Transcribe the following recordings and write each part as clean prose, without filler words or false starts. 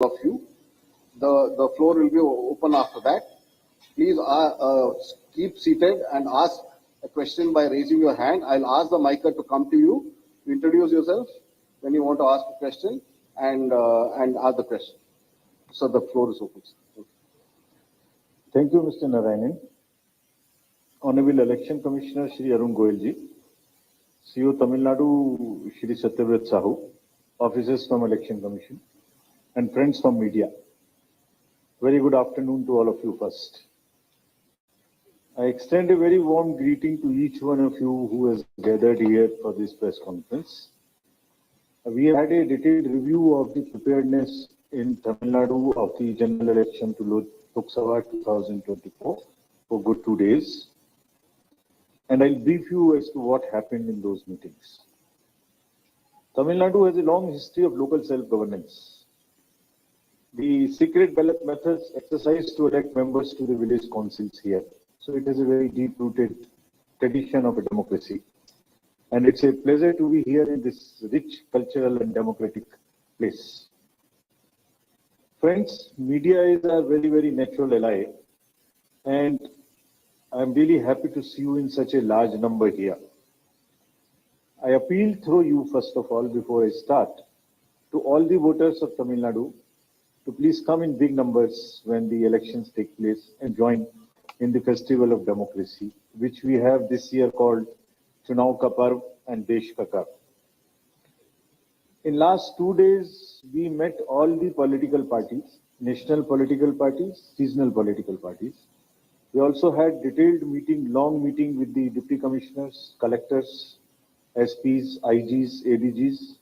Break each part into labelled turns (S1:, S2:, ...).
S1: of you. The floor will be open after that. Please keep seated and ask a question by raising your hand. I'll ask the micer to come to you to introduce yourself when you want to ask a question and ask the question. So the floor is open.
S2: Thank you, Mr. Narayanan. Honorable Election Commissioner Shri Arun Goyal ji, CEO Tamil Nadu Shri Satyavrat Sahu, officers from Election Commission, and friends from media. Very good afternoon to all of you first. I extend a very warm greeting to each one of you who has gathered here for this press conference. We have had a detailed review of the preparedness in Tamil Nadu of the general election to Lok Sabha 2024 for good 2 days. And I'll brief you as to what happened in those meetings. Tamil Nadu has a long history of local self-governance. The secret ballot methods exercised to elect members to the village councils here. So it is a very deep-rooted tradition of a democracy. And it's a pleasure to be here in this rich cultural and democratic place. Friends, media is a very, very natural ally. And I'm really happy to see you in such a large number here. I appeal through you, first of all, before I start, to all the voters of Tamil Nadu to please come in big numbers when the elections take place and join in the festival of democracy, which we have this year called Chunav Ka Parv and Desh Ka Karv. In last 2 days, we met all the political parties, national political parties, seasonal political parties. We also had detailed meeting, long meeting with the deputy commissioners, collectors, SPs, IGs, ADGs,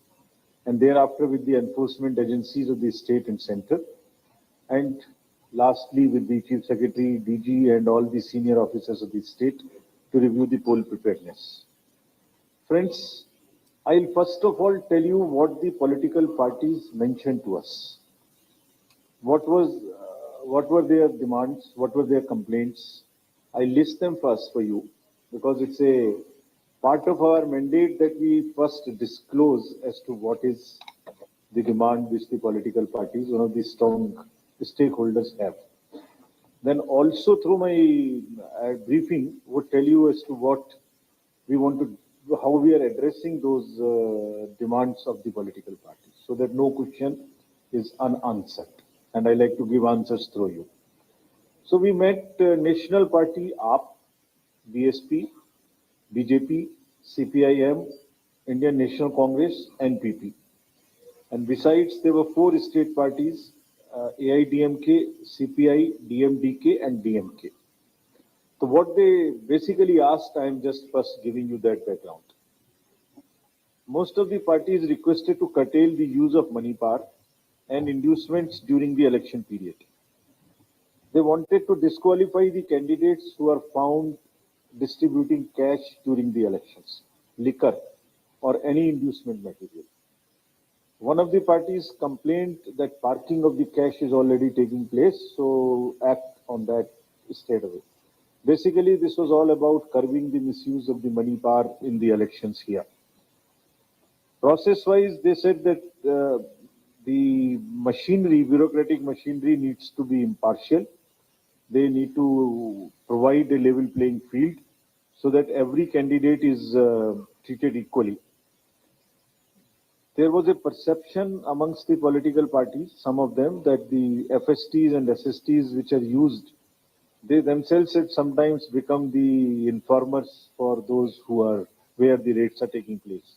S2: and thereafter with the enforcement agencies of the state and center, and lastly with the Chief Secretary, DG, and all the senior officers of the state to review the poll preparedness. Friends, I'll first of all tell you what the political parties mentioned to us. What were their demands? What were their complaints? I list them first for you because it's a part of our mandate that we first disclose as to what is the demand which the political parties, one of the strong stakeholders have. Then also through my briefing would tell you as to what we want to, how we are addressing those demands of the political parties so that no question is unanswered. And I like to give answers through you. So we met National Party AAP, BSP, BJP, CPIM, Indian National Congress, NPP. And besides, there were 4 state parties, AIDMK, CPI, DMDK, and DMK. So what they basically asked, I am just first giving you that background. Most of the parties requested to curtail the use of money power and inducements during the election period. They wanted to disqualify the candidates who are found distributing cash during the elections, liquor, or any inducement material. One of the parties complained that parking of the cash is already taking place, so act on that straight away. Basically, this was all about curbing the misuse of the money power in the elections here. Process-wise, they said that the machinery, bureaucratic machinery needs to be impartial. They need to provide a level playing field so that every candidate is treated equally. There was a perception amongst the political parties, some of them, that the FSTs and SSTs which are used, they themselves had sometimes become the informers for those who are where the raids are taking place.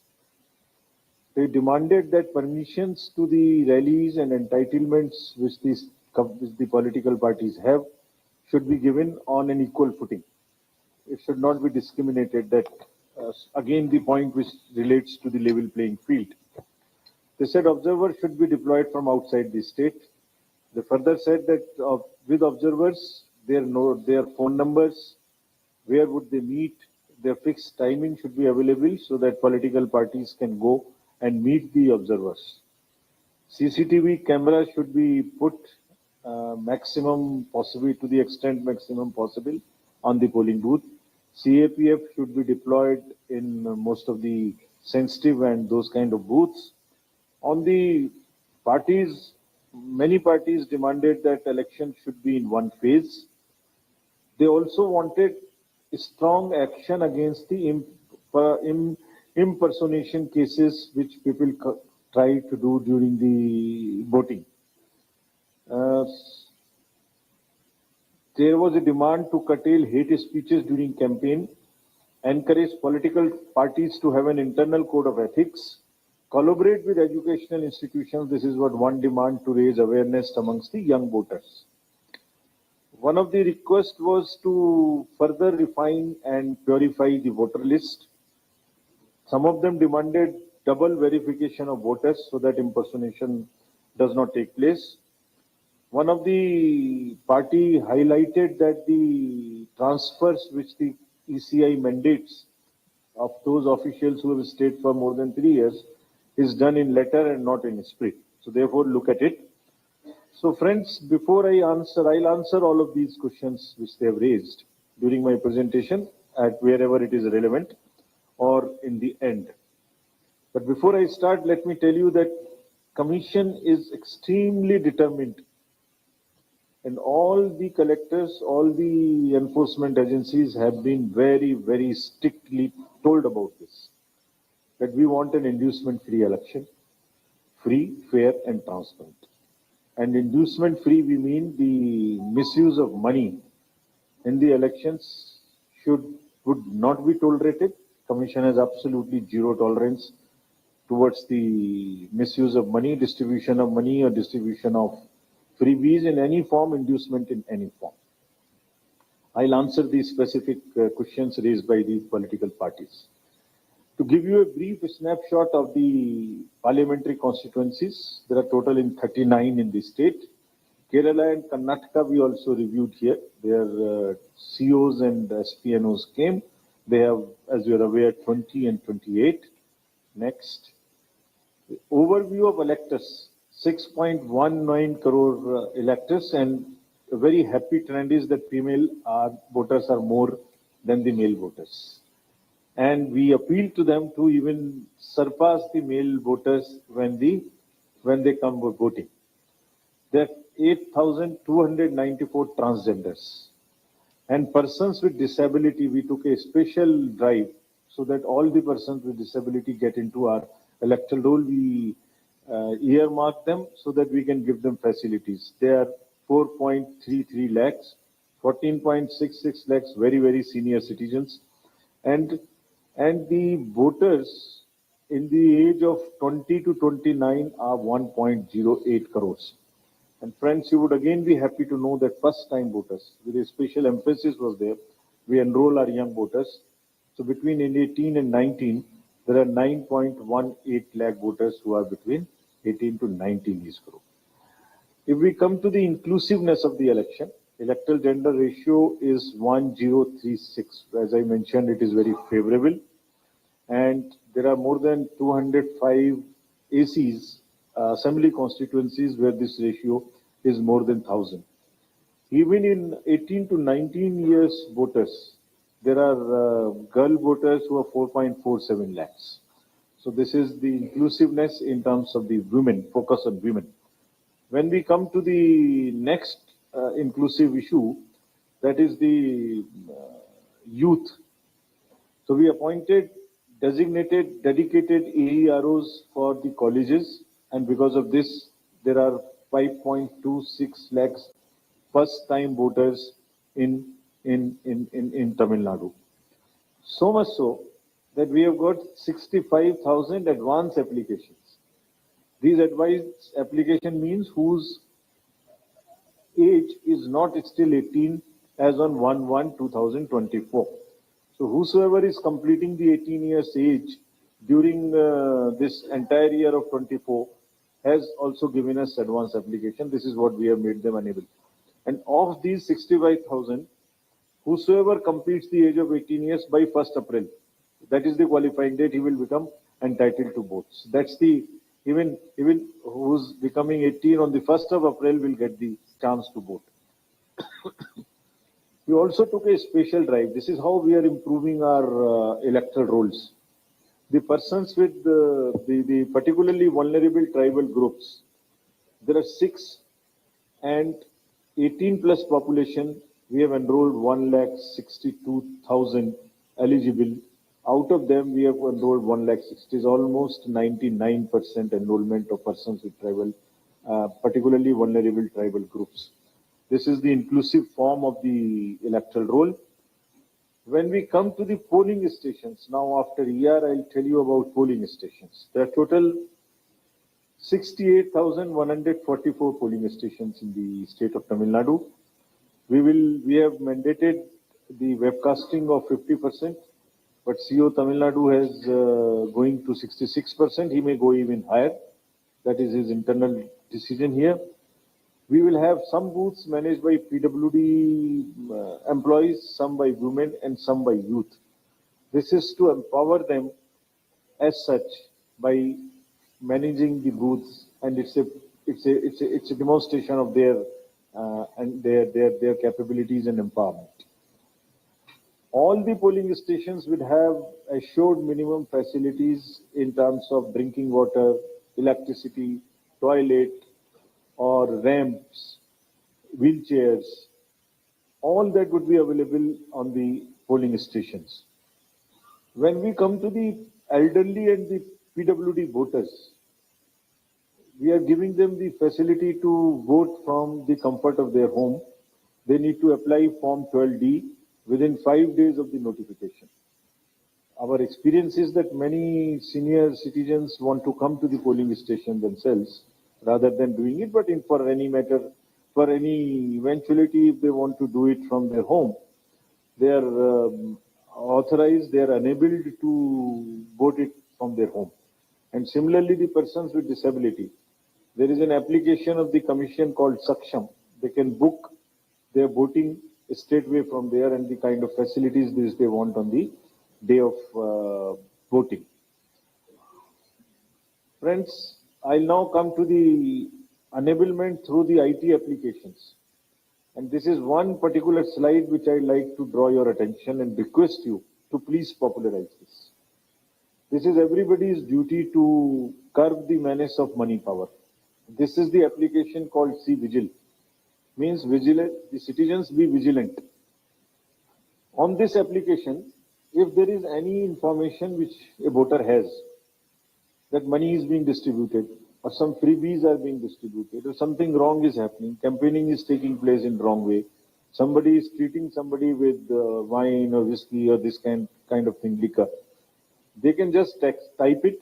S2: They demanded that permissions to the rallies and entitlements which the political parties have should be given on an equal footing. It should not be discriminated. That again the point which relates to the level playing field. They said observers should be deployed from outside the state. They further said that with observers, their phone numbers, where would they meet, their fixed timing should be available so that political parties can go and meet the observers. CCTV cameras should be put maximum possible, to the extent maximum possible, on the polling booth. CAPF should be deployed in most of the sensitive and those kind of booths. On the parties, many parties demanded that election should be in one phase. They also wanted strong action against the impersonation cases which people try to do during the voting. Uh, there was a demand to curtail hate speeches during campaign, encourage political parties to have an internal code of ethics, collaborate with educational institutions. This is what one demand, to raise awareness amongst the young voters. One of the requests was to further refine and purify the voter list. Some of them demanded double verification of voters so that impersonation does not take place. One of the party highlighted that the transfers which the ECI mandates of those officials who have stayed for more than 3 years is done in letter and not in spirit. So therefore, look at it. So friends, before I'll answer all of these questions which they have raised during my presentation at wherever it is relevant or in the end. But before I start, let me tell you that Commission is extremely determined, and all the collectors, all the enforcement agencies have been very, very strictly told about this, that we want an inducement-free election, free, fair and transparent. And inducement-free, we mean the misuse of money in the elections would not be tolerated. Commission has absolutely zero tolerance towards the misuse of money, distribution of money, or distribution of freebies in any form, inducement in any form. I'll answer these specific questions raised by the political parties. To give you a brief snapshot of the parliamentary constituencies, there are total in 39 in the state. Kerala and Karnataka we also reviewed here. Their COs and SPNOs came. They have, as you are aware, 20 and 28. Next. Overview of electors. 6.19 crore electors, and a very happy trend is that female voters are more than the male voters. And we appeal to them to even surpass the male voters when they come voting. There are 8,294 transgenders and persons with disability. We took a special drive so that all the persons with disability get into our electoral roll. We earmark them so that we can give them facilities. They are 4.33 lakhs, 14.66 lakhs very, very senior citizens, and the voters in the age of 20 to 29 are 1.08 crores. And friends, you would again be happy to know that first time voters, with a special emphasis was there, we enroll our young voters. So between 18 and 19, there are 9.18 lakh voters who are between 18 to 19 years group. If we come to the inclusiveness of the election, electoral gender ratio is 1036. As I mentioned, it is very favorable. And there are more than 205 ACs, assembly constituencies, where this ratio is more than 1,000. Even in 18 to 19 years voters, there are girl voters who are 4.47 lakhs. So this is the inclusiveness in terms of the women, focus on women. When we come to the next inclusive issue, that is the youth. So we appointed designated, dedicated AEROs for the colleges, and because of this, there are 5.26 lakhs first-time voters in Tamil Nadu. So much so that we have got 65,000 advance applications. These advance application means whose age is not still 18 as on 1/1/2024. So whosoever is completing the 18 years age during this entire year of 24 has also given us advance application. This is what we have made them enable. And of these 65,000, whosoever completes the age of 18 years by 1st April, that is the qualifying date, he will become entitled to votes. That's the, even who's becoming 18 on the 1st of April will get the chance to vote. We also took a special drive. This is how we are improving our electoral rolls. The persons with the particularly vulnerable tribal groups, there are 6, and 18 plus population, we have enrolled 1,62,000 eligible. Out of them, we have enrolled 1,60,000. It is almost 99% enrollment of persons with tribal, particularly vulnerable tribal groups. This is the inclusive form of the electoral roll. When we come to the polling stations, now after a year, I'll tell you about polling stations. There are total 68,144 polling stations in the state of Tamil Nadu. We have mandated the webcasting of 50%, but CO Tamil Nadu has going to 66%. He may go even higher. That is his internal decision here. We will have some booths managed by PWD employees, some by women and some by youth. This is to empower them as such by managing the booths, and it's a demonstration of their capabilities and empowerment. All the polling stations would have assured minimum facilities in terms of drinking water, electricity, toilet, or ramps, wheelchairs. All that would be available on the polling stations. When we come to the elderly and the PWD voters, we are giving them the facility to vote from the comfort of their home. They need to apply Form 12D within 5 days of the notification. Our experience is that many senior citizens want to come to the polling station themselves rather than doing it, but for any eventuality, if they want to do it from their home, they are authorized, they are enabled to vote it from their home. And similarly, the persons with disability, there is an application of the commission called Saksham. They can book their voting straightway from there and the kind of facilities they want on the day of voting. Friends, I'll now come to the enablement through the IT applications. And this is one particular slide which I'd like to draw your attention and request you to please popularize this. This is everybody's duty to curb the menace of money power. This is the application called C-Vigil. Means vigilant, the citizens be vigilant. On this application, if there is any information which a voter has, that money is being distributed, or some freebies are being distributed, or something wrong is happening, campaigning is taking place in wrong way, somebody is treating somebody with wine or whiskey or this kind of thing, liquor, they can just type it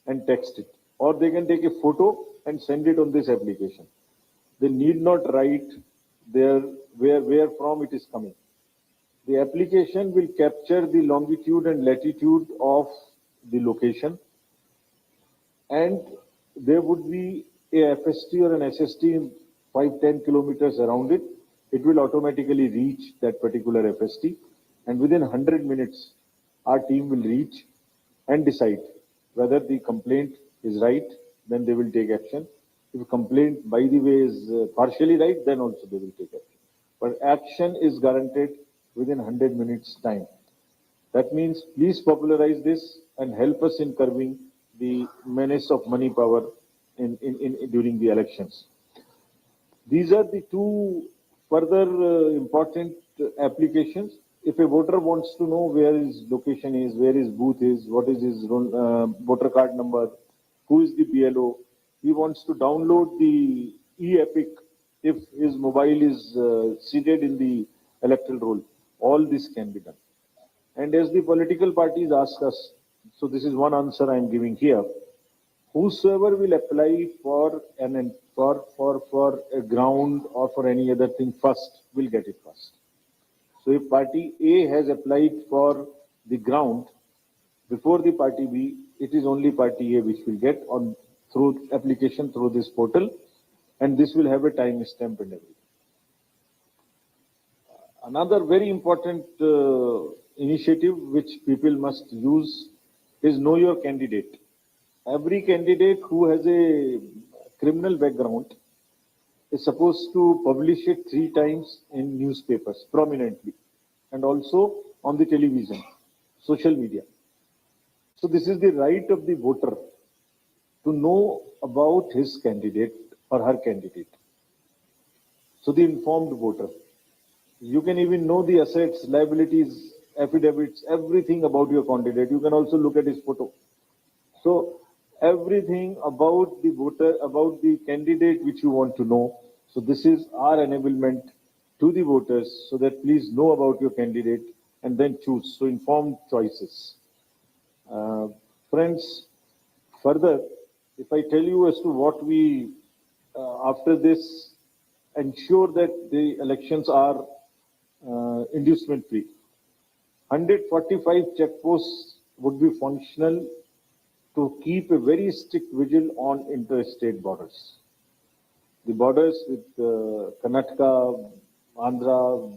S2: and text it, or they can take a photo and send it on this application. They need not write there where from it is coming. The application will capture the longitude and latitude of the location, and there would be a FST or an SST 5-10 kilometers around it. It will automatically reach that particular FST, and within 100 minutes, our team will reach and decide whether the complaint is right, then they will take action. If a complaint, by the way, is partially right, then also they will take action. But action is guaranteed within 100 minutes time. That means please popularize this and help us in curbing the menace of money power during the elections. These are the two further important applications. If a voter wants to know where his location is, where his booth is, what is his voter card number, who is the BLO, he wants to download the e-epic if his mobile is seated in the electoral roll. All this can be done. And as the political parties ask us, so this is one answer I am giving here, whosoever will apply for a ground or for any other thing first will get it first. So if party A has applied for the ground before the party B, it is only party A which will get on through application through this portal, and this will have a time stamp and everything. Another very important initiative which people must use is know your candidate. Every candidate who has a criminal background is supposed to publish it 3 times in newspapers prominently, and also on the television, social media. So this is the right of the voter to know about his candidate or her candidate. So the informed voter. You can even know the assets, liabilities, affidavits, everything about your candidate. You can also look at his photo. So everything about the voter, about the candidate which you want to know. So this is our enablement to the voters so that please know about your candidate and then choose. So informed choices. Uh, Friends, further, if I tell you as to what we, after this, ensure that the elections are inducement free. 145 checkposts would be functional to keep a very strict vigil on interstate borders. The borders with Karnataka, Andhra,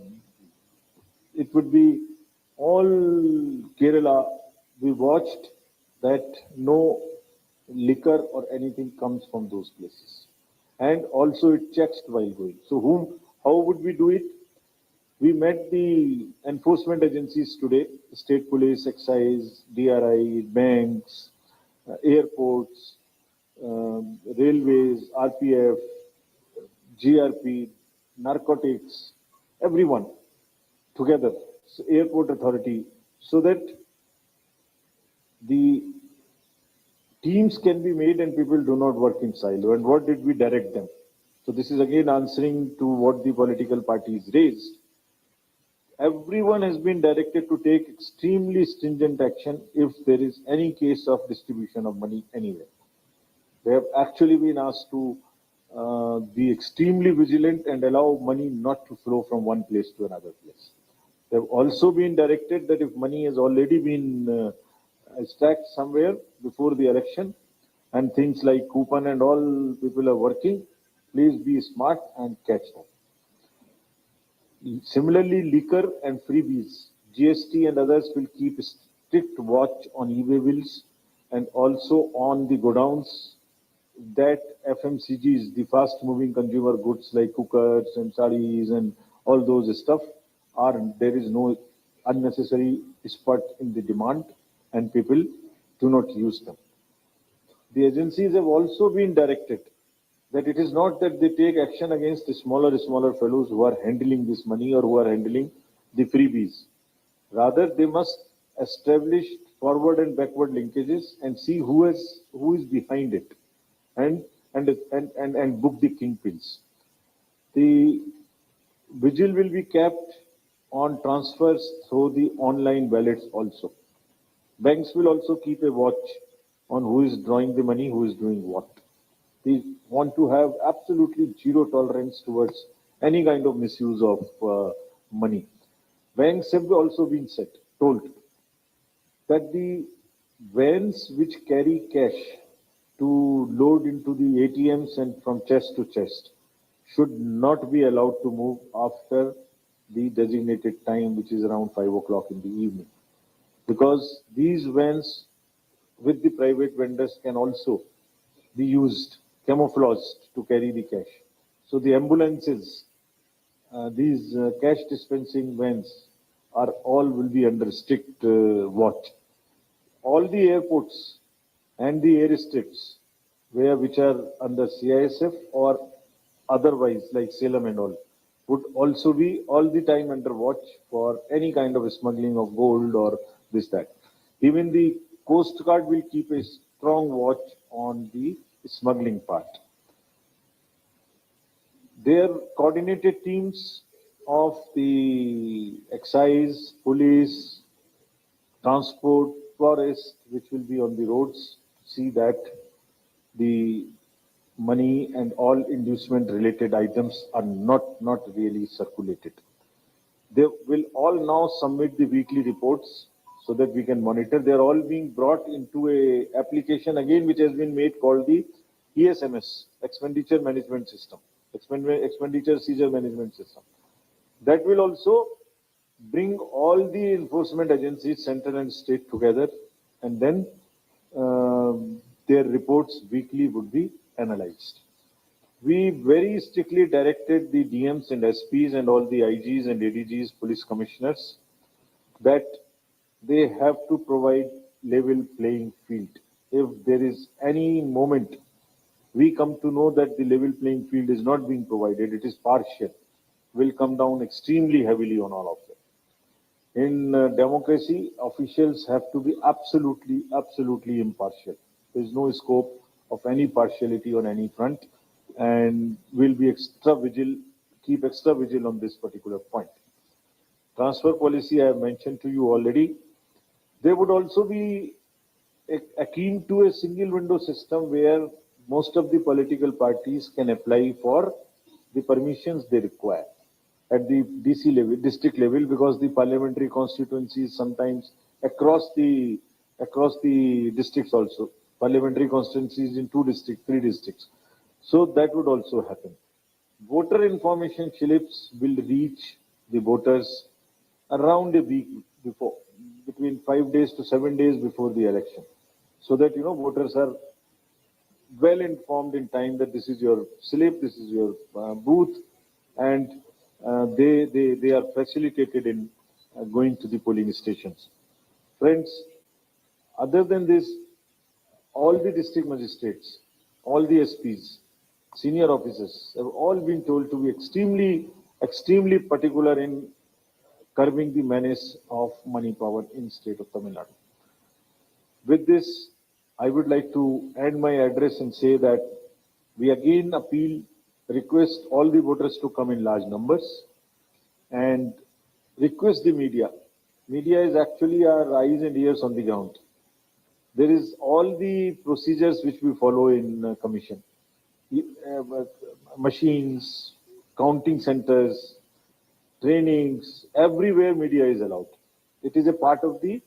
S2: it would be all Kerala. We watched that no liquor or anything comes from those places. And also it checks while going. So how would we do it? We met the enforcement agencies today, state police, excise, DRI, banks, airports, railways, RPF, GRP, narcotics, everyone together, so airport authority, so that the teams can be made and people do not work in silo. And what did we direct them? So this is again answering to what the political parties raised. Everyone has been directed to take extremely stringent action if there is any case of distribution of money anywhere. They have actually been asked to be extremely vigilant and allow money not to flow from one place to another place. They have also been directed that if money has already been stacked somewhere before the election and things like coupon and all people are working, please be smart and catch them. Similarly, liquor and freebies, GST and others will keep strict watch on e-way bills and also on the godowns that FMCGs, the fast-moving consumer goods like cookers and sarees and all those stuff, there is no unnecessary spurt in the demand and people do not use them. The agencies have also been directed that it is not that they take action against the smaller fellows who are handling this money or who are handling the freebies. Rather, they must establish forward and backward linkages and see who is behind it and book the kingpins. The vigil will be kept on transfers through the online wallets also. Banks will also keep a watch on who is drawing the money, who is doing what. They want to have absolutely zero tolerance towards any kind of misuse of money. Banks have also been told that the vans which carry cash to load into the ATMs and from chest to chest should not be allowed to move after the designated time, which is around 5 o'clock in the evening. Because these vans with the private vendors can also be used, camouflaged to carry the cash. So the ambulances, these cash dispensing vans are all will be under strict watch. All the airports and the airstrips which are under CISF or otherwise like Salem and all would also be all the time under watch for any kind of smuggling of gold or this that. Even the Coast Guard will keep a strong watch on the smuggling part. Their coordinated teams of the excise, police, transport, forest, which will be on the roads, see that the money and all inducement related items are not really circulated. They will all now submit the weekly reports so that we can monitor. They are all being brought into a application again, which has been made called the ESMS, Expenditure Management System, Expenditure Seizure Management System. That will also bring all the enforcement agencies, central and state together, and then their reports weekly would be analyzed. We very strictly directed the DMs and SPs and all the IGs and ADGs, police commissioners, that they have to provide level playing field. If there is any moment we come to know that the level playing field is not being provided, it is partial, will come down extremely heavily on all of them. In democracy, officials have to be absolutely impartial. There is no scope of any partiality on any front, and we'll be keep extra vigil on this particular point. Transfer policy, I have mentioned to you already. There would also be akin to a single window system where most of the political parties can apply for the permissions they require at the DC level, district level, because the parliamentary constituencies sometimes across the districts also, parliamentary constituencies in 2 districts, 3 districts. So that would also happen. Voter information slips will reach the voters around a week before, between 5 days to 7 days before the election, so that voters are well informed in time that this is your slip, this is your booth, and they are facilitated in going to the polling stations. Friends, other than this, all the district magistrates, all the SPs, senior officers have all been told to be extremely particular in curbing the menace of money power in state of Tamil Nadu. With this, I would like to end my address and say that we again request all the voters to come in large numbers and request the media. Media is actually our eyes and ears on the ground. There is all the procedures which we follow in commission. Machines, counting centers, trainings, everywhere media is allowed. It is a part of the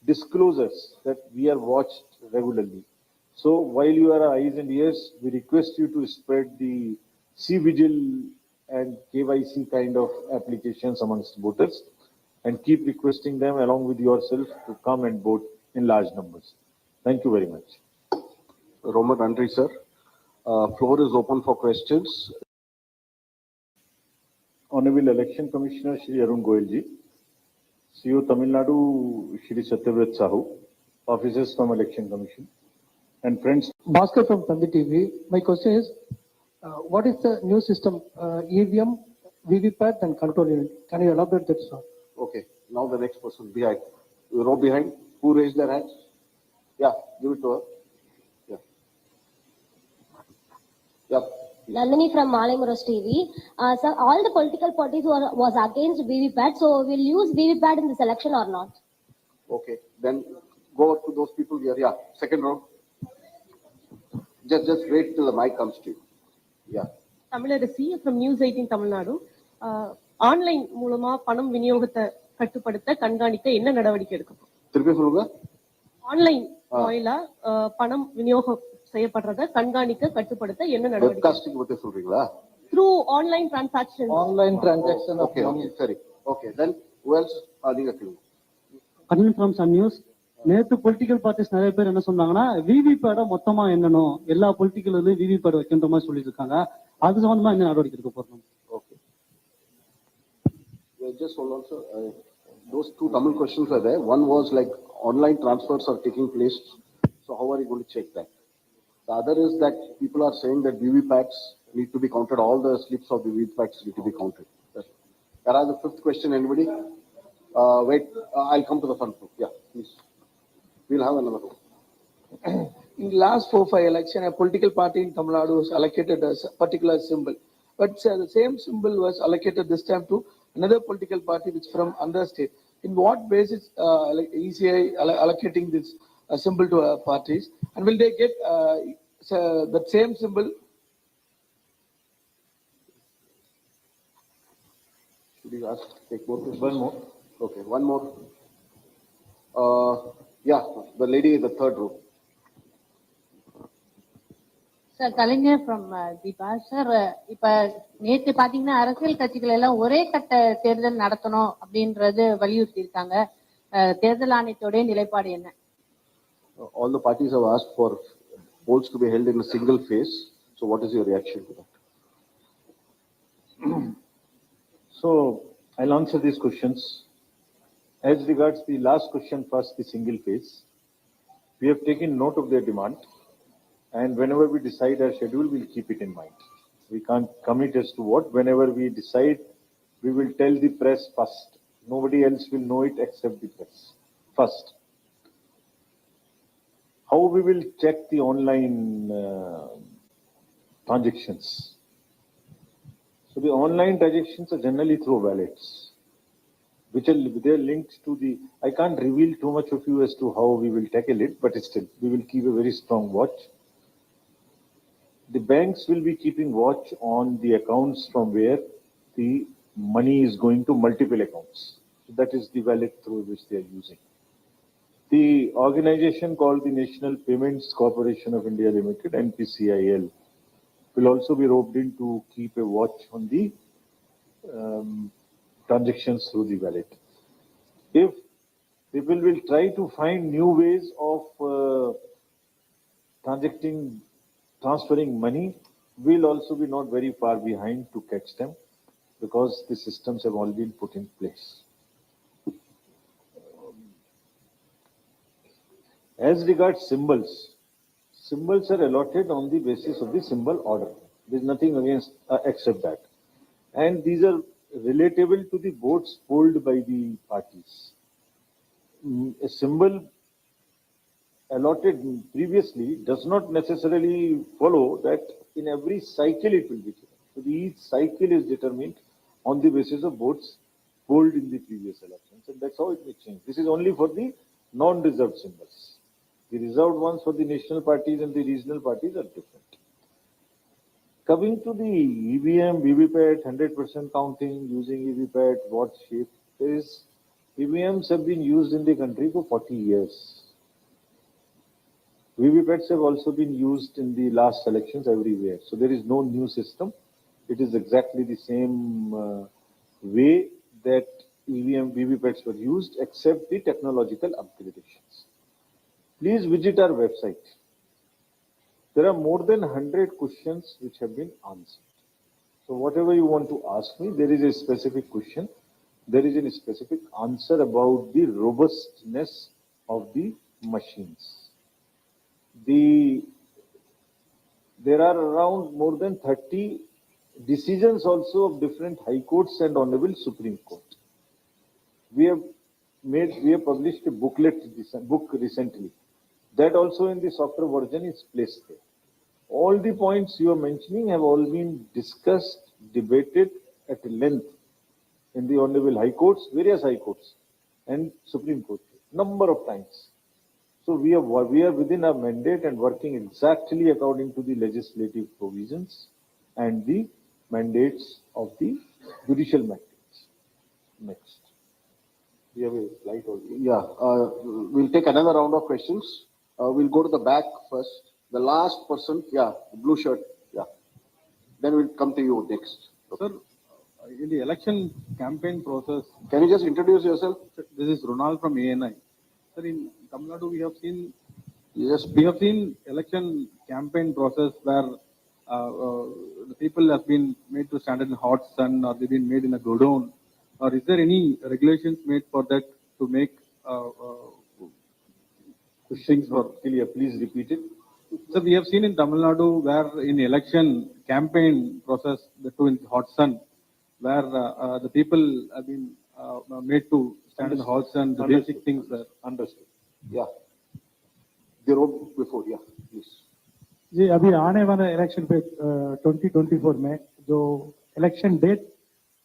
S2: disclosures that we are watched regularly. So while you are our eyes and ears, we request you to spread the C-Vigil and KYC kind of applications amongst voters, and keep requesting them along with yourself to come and vote in large numbers. Thank you very much.
S1: Roman Andri, sir. Floor is open for questions.
S2: Honorable Election Commissioner Shri Arun Goyal ji, CEO Tamil Nadu Shri Satyavrat Sahu, officers from Election Commission, and friends.
S3: Bhaskar from Tandi TV. My question is, what is the new system, EVM, VVPAT and control unit? Can you elaborate that, sir?
S1: Okay, now the next person behind. Row behind. Who raised their hands? Yeah, give it to her. Yeah. Yeah.
S4: Nandini from Malayamuras TV. Sir, all the political parties was against VVPAT, so we'll use VVPAT in this election or not?
S1: Okay, then go up to those people here. Yeah, second row. Just wait till the mic comes to you. Yeah.
S5: Tamilarasi from News 18 Tamil Nadu. Online மூலமா பணம் விநியோகத்தை கட்டுப்படுத்த கண்காணிக்க என்ன நடவடிக்கை எடுக்கப்படும்?
S1: திருப்பி சொல்லுங்க.
S5: ஆன்லைன் வாயிலா பணம் விநியோகம் செய்யப்படுறத கண்காணிக்க கட்டுப்படுத்த என்ன நடவடிக்கை?
S1: வெப்காஸ்டிங் பத்தி சொல்றீங்களா?
S5: Through online transactions.
S3: Online transaction.
S1: Okay, சரி. Okay, then who else? நீங்க கேளுங்க.
S6: Arun from Sun News. நேத்து பொலிட்டிக்கல் பார்ட்டிஸ் நிறைய பேர் என்ன சொன்னாங்கன்னா விவிபேட மொத்தமா எண்ணணும், எல்லா பொலிட்டிக்கல் விவிபேட் வைக்கின்ற மாதிரி சொல்லிட்டு இருக்காங்க. அது சம்பந்தமா என்ன நடவடிக்கை எடுக்க போறோம்?
S1: Okay. Just hold on, sir. Those 2 Tamil questions are there. One was like online transfers are taking place. So how are you going to check that? The other is that people are saying that VVPATs need to be counted. All the slips of the VVPATs need to be counted. There are the 5th question. Anybody? Wait, I'll come to the front group. Yeah, please. We'll have another room.
S3: In the last 4-5 election, a political party in Tamil Nadu was allocated a particular symbol. But the same symbol was allocated this time to another political party which from another state. In what basis ECI allocating this symbol to parties? And will they get that same symbol?
S1: Should we ask, take more questions?
S2: One more.
S1: Okay, one more. Yeah, the lady in the 3rd row.
S7: Sir Kalaignar from Deepa sir, இப்ப நேற்று பாத்தீங்கன்னா அரசியல் கட்சிகள் எல்லாம் ஒரே கட்ட தேர்தல் நடத்தணும் அப்படின்றது வலியுறுத்தி இருக்காங்க. தேர்தல் ஆணையத்தோட நிலைப்பாடு என்ன?
S1: All the parties have asked for polls to be held in a single phase. So what is your reaction to that?
S2: So I'll answer these questions. As regards the last question first, the single phase. We have taken note of their demand, and whenever we decide our schedule, we'll keep it in mind. We can't commit as to what. Whenever we decide, we will tell the press first. Nobody else will know it except the press first. How we will check the online transactions? So the online transactions are generally through wallets, which are they're linked to the. I can't reveal too much of you as to how we will tackle it, but still we will keep a very strong watch. The banks will be keeping watch on the accounts from where the money is going to multiple accounts. So that is the wallet through which they are using. The organization called the National Payments Corporation of India Limited, NPCIL, will also be roped in to keep a watch on the transactions through the wallet. If people will try to find new ways of transferring money, we'll also be not very far behind to catch them because the systems have all been put in place. As regards symbols, symbols are allotted on the basis of the symbol order. There is nothing against except that. And these are relatable to the votes polled by the parties. A symbol allotted previously does not necessarily follow that in every cycle it will be given. So each cycle is determined on the basis of votes polled in the previous elections, and that's how it may change. This is only for the non-reserved symbols. The reserved ones for the national parties and the regional parties are different. Coming to the EVM, VVPAT, 100% counting using EVPAT, what shape is, EVMs have been used in the country for 40 years. VVPATs have also been used in the last elections everywhere. So there is no new system. It is exactly the same way that EVM, VVPATs were used, except the technological upgradations. Please visit our website. There are more than 100 questions which have been answered. So whatever you want to ask me, there is a specific question. There is a specific answer about the robustness of the machines. There are around more than 30 decisions also of different high courts and honorable Supreme Court. We have published a book recently. That also in the software version is placed there. All the points you are mentioning have all been discussed, debated at length in the honorable high courts, various high courts and Supreme Court, number of times. So we are within our mandate and working exactly according to the legislative provisions and the mandates of the judicial mandates. Next. We have a slide already.
S1: Yeah, we'll take another round of questions. We'll go to the back first. The last person, yeah, blue shirt, yeah. Then we'll come to you next.
S8: Sir, in the election campaign process,
S1: Can you just introduce yourself?
S8: this is Ronald from ANI. Sir, in Tamil Nadu, we
S1: Yes.
S8: have seen election campaign process where the people have been made to stand in hot sun, or they've been made in a godown. Or is there any regulations made for that to make
S2: Questions for clear, please repeat it.
S8: So we have seen in Tamil Nadu where in election campaign process, the two in hot sun, where the people have been made to stand in the hot sun, the basic things were
S1: Understood. Yeah. The road before, yeah, please.
S6: जी अभी आने वाले election पे 2024 में जो election date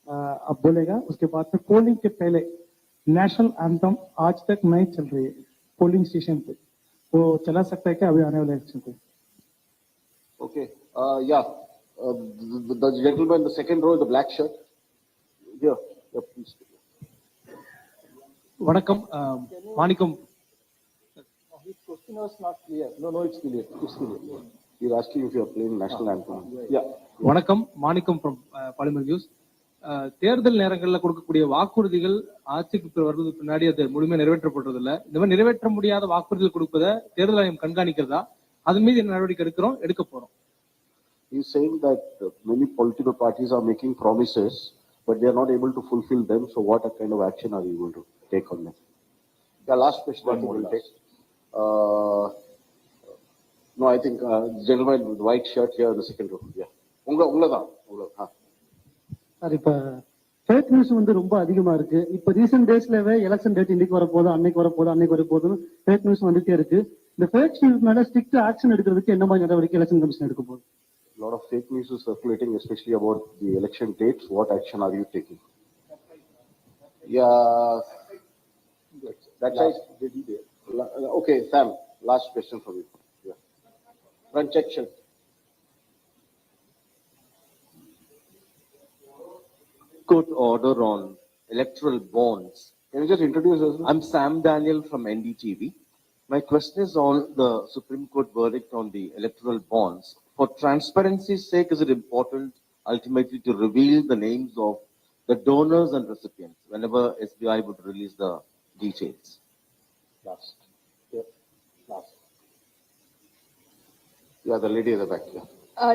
S6: अब बोलेगा उसके बाद से पोलिंग के पहले नेशनल एंथम आज तक नहीं चल रही है पोलिंग स्टेशन पे तो चला सकता है क्या अभी आने वाले इलेक्शन पे
S1: Okay. Yeah. The gentleman in the second row, the black shirt. Here, please.
S8: வணக்கம் மாணிக்கம்
S1: His question was not clear. No, it's clear. It's clear. He's asking if you are playing national anthem. Yeah.
S8: வணக்கம் மாணிக்கம் from polymer news தேர்தல் நேரங்களில் கொடுக்கக்கூடிய வாக்குறுதிகள் ஆட்சிக்கு வருவதற்கு பின்னாடி அது முழுமையாக நிறைவேற்றப்படுறதில்ல இந்த மாதிரி நிறைவேற்ற முடியாத வாக்குறுதிகள் கொடுப்பதை தேர்தல் ஆணையம் கண்காணிக்கிறதா அது மீது என்ன நடவடிக்கை எடுக்க போறோம்
S1: He's saying that many political parties are making promises, but they are not able to fulfill them. So what kind of action are you going to take on them? The last question that we will take. No, I think gentleman with white shirt here in the second row. Yeah. உங்களதான்.
S6: Sir இப்ப fake news வந்து ரொம்ப அதிகமா இருக்கு. இப்ப recent டேஸ்லவே election date இன்னைக்கு வரப்போகுது, அன்னைக்கு வரப்போகுது, அன்னைக்கு வரப்போகுதுன்னு ஃபேக் நியூஸ் வந்துட்டே இருக்கு. இந்த ஃபேக் நியூஸ் மேல ஸ்ட்ரிக்ட் ஆக்ஷன் எடுக்கிறதுக்கு என்ன மாதிரி நடவடிக்கை எலெக்ஷன் கமிஷன் எடுக்க போகுது?
S1: A lot of fake news is circulating, especially about the election dates. What action are you taking? Yeah, that's right. Okay, Sam, last question for you. Yeah. Run check.
S9: Court order on electoral bonds.
S1: Can you just introduce yourself?
S9: I'm Sam Daniel from NDTV. My question is on the Supreme Court verdict on the electoral bonds. For transparency's sake, is it important ultimately to reveal the names of the donors and recipients whenever SBI would release the details?
S1: Last. Yeah, the lady at the back. Yeah.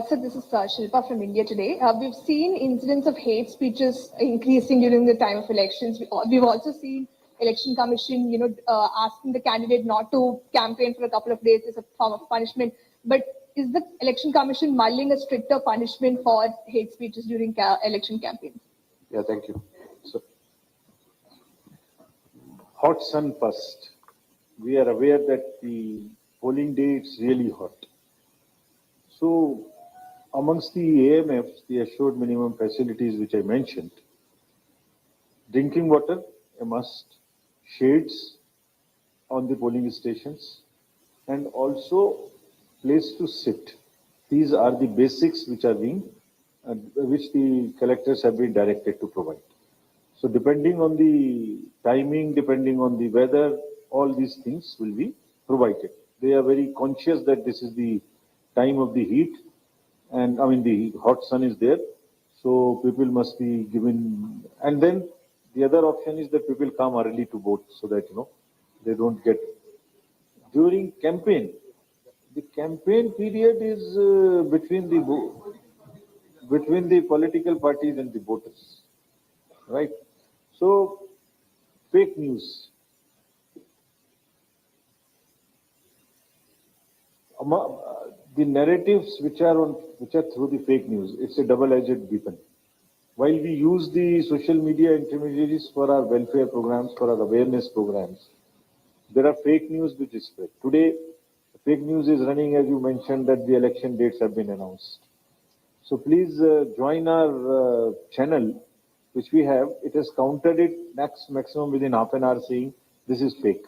S10: So this is Shilpa from India Today. We've seen incidents of hate speeches increasing during the time of elections. We've also seen election commission, asking the candidate not to campaign for a couple of days as a form of punishment. But is the election commission mulling a stricter punishment for hate speeches during election campaigns?
S1: Yeah, thank you. So,
S2: Hot sun first. We are aware that the polling day is really hot. So, amongst the AMFs, the assured minimum facilities which I mentioned, drinking water, a must, shades on the polling stations, and also place to sit. These are the basics which are being, which the collectors have been directed to provide. So, depending on the timing, depending on the weather, all these things will be provided. They are very conscious that this is the time of the heat, and I mean the hot sun is there, so people must be given. And then the other option is that people come early to vote, so that they don't get during campaign. The campaign period is between the political parties and the voters, right? So fake news. The narratives which are through the fake news, it's a double-edged weapon. While we use the social media intermediaries for our welfare programs, for our awareness programs, there are fake news which is spread. Today, fake news is running, as you mentioned, that the election dates have been announced. So please join our channel, which we have. It has counted it maximum within half an hour, saying this is fake.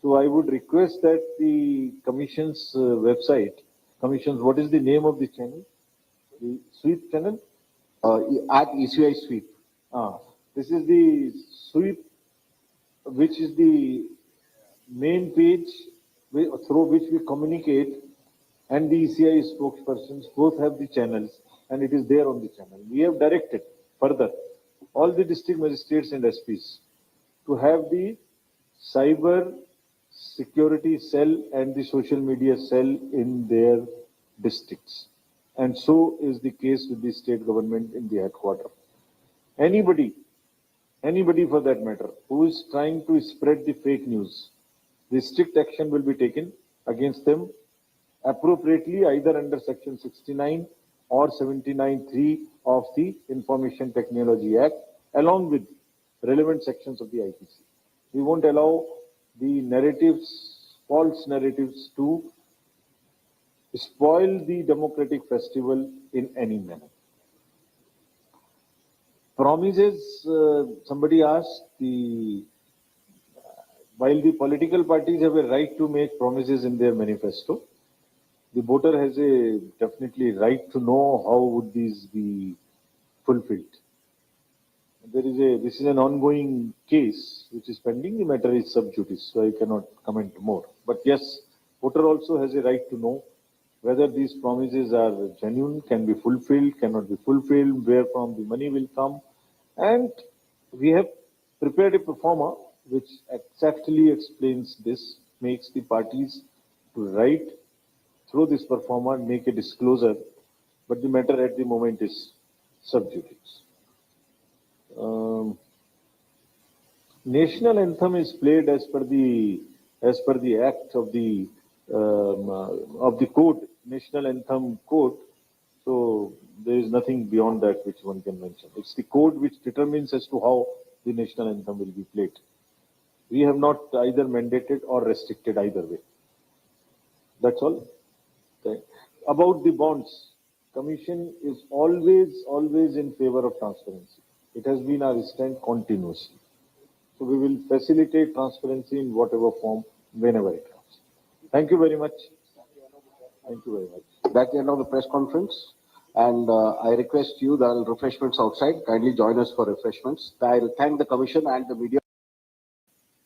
S2: So I would request that the commission's website, what is the name of the channel? The sweep channel?
S1: At ECI sweep.
S2: This is the sweep, which is the main page through which we communicate, and the ECI spokespersons both have the channels, and it is there on the channel. We have directed further all the district magistrates and SPs to have the cyber security cell and the social media cell in their districts. And so is the case with the state government in the headquarters. Anybody for that matter, who is trying to spread the fake news, the strict action will be taken against them appropriately, either under section 69 or 79(3) of the Information Technology Act, along with relevant sections of the IPC. We won't allow the narratives, false narratives, to spoil the democratic festival in any manner. Promises, somebody asked, while the political parties have a right to make promises in their manifesto, the voter has a definitely right to know how would these be fulfilled. This is an ongoing case which is pending. The matter is sub judice, so I cannot comment more. But yes, voter also has a right to know whether these promises are genuine, can be fulfilled, cannot be fulfilled, where from the money will come. And we have prepared a performer which exactly explains this, makes the parties to write through this performer, make a disclosure, but the matter at the moment is sub judice. National anthem is played as per the as per the act of the code, national anthem code. So there is nothing beyond that which one can mention. It's the code which determines as to how the national anthem will be played. We have not either mandated or restricted either way. That's all. Okay. About the bonds, Commission is always in favor of transparency. It has been our stand continuously. So we will facilitate transparency in whatever form, whenever it comes. Thank you very much. Thank you very much.
S1: That's the end of the press conference. And I request you, there are refreshments outside. Kindly join us for refreshments. I'll thank the Commission and the media.